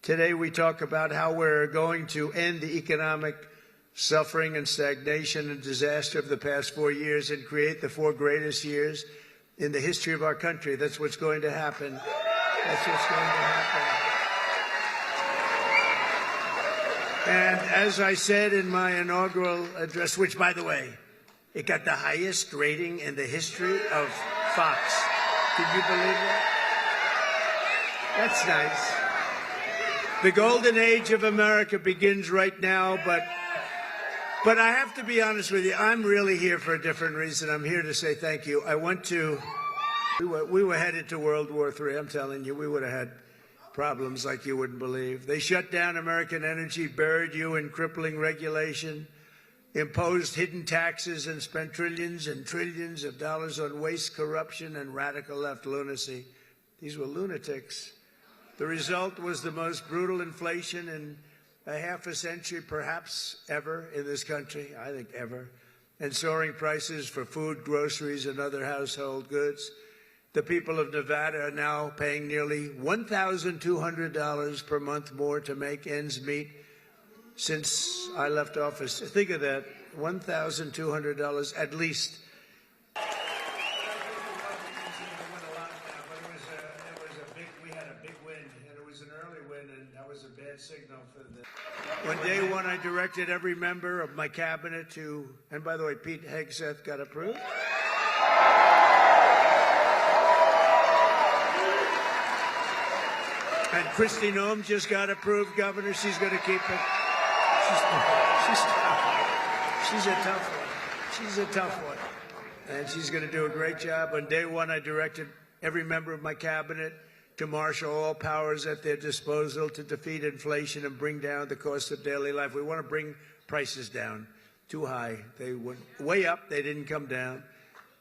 Today we talk about how we're going to end the economic suffering and stagnation and disaster of the past 4 years and create the 4 greatest years in the history of our country. That's what's going to happen. That's what's going to happen. And as I said in my inaugural address, which, by the way, it got the highest rating in the history of Fox. Can you believe that? That's nice. The golden age of America begins right now, but I have to be honest with you. I'm really here for a different reason. I'm here to say thank you. We were headed to World War III. I'm telling you, we would have had problems like you wouldn't believe. They shut down American energy, buried you in crippling regulation, imposed hidden taxes, and spent trillions and trillions of dollars on waste, corruption, and radical left lunacy. These were lunatics. The result was the most brutal inflation in a half a century, perhaps ever, in this country, I think ever, and soaring prices for food, groceries, and other household goods. The people of Nevada are now paying nearly $1,200 per month more to make ends meet since I left office. Think of that, $1,200 at least. We had a big win, and it was an early win, and that was a bad signal for the... On day one, I directed every member of my cabinet to, and by the way, Pete Hegseth got approved. And Kristi Noem just got approved, Governor. She's going to keep it. She's a tough one. She's a tough one. And she's going to do a great job. On day one, I directed every member of my cabinet to marshal all powers at their disposal to defeat inflation and bring down the cost of daily life. We want to bring prices down. Too high. They went way up. They didn't come down.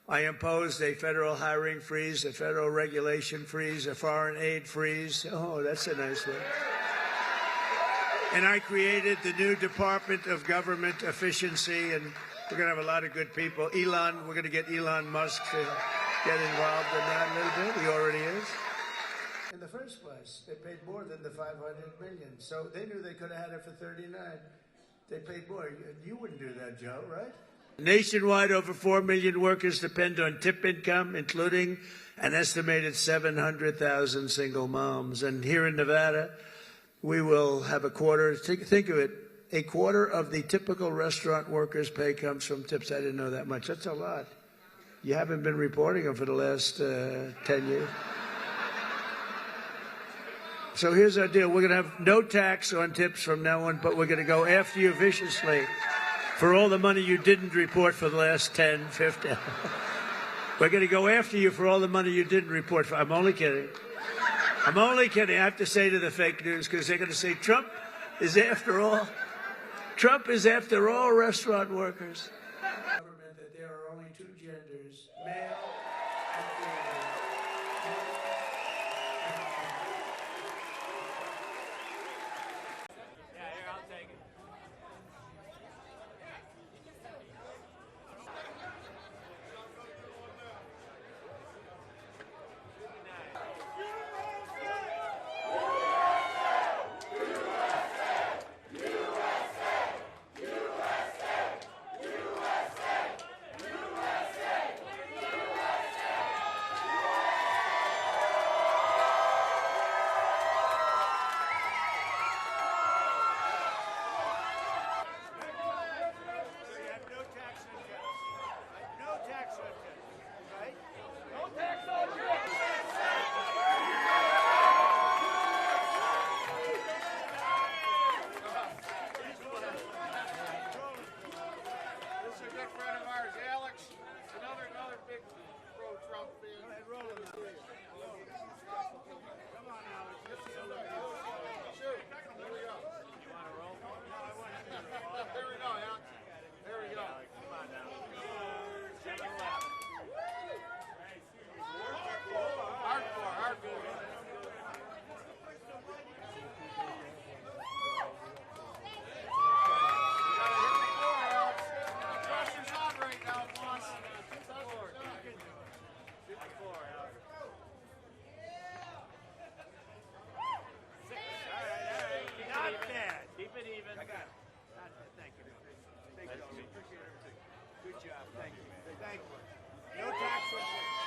I imposed a federal hiring freeze, a federal regulation freeze, a foreign aid freeze. Oh, that's a nice one. And I created the new Department of Government Efficiency, and we're going to have a lot of good people. We're going to get Elon Musk to get involved in that a little bit. He already is. In the first place, they paid more than the $500 million. So they knew they could have had it for $39. They paid more. You wouldn't do that, Joe, right? Nationwide, over 4 million workers depend on tip income, including an estimated 700,000 single moms. And here in Nevada, we will have a quarter. Think of it. A quarter of the typical restaurant workers' pay comes from tips. I didn't know that much. That's a lot. You haven't been reporting them for the last 10 years. So here's our deal. We're going to have no tax on tips from now on, but we're going to go after you viciously for all the money you didn't report for the last 10, 15. We're going to go after you for all the money you didn't report for. I'm only kidding. I'm only kidding. I have to say to the fake news, because they're going to say Trump is after all restaurant workers. Government that there are only 2 genders, male and female. Yeah, here, I'll take it. it even. I got it. Thank you. Thank you. Appreciate everything. Good job. Thank you. Thank you. No tax.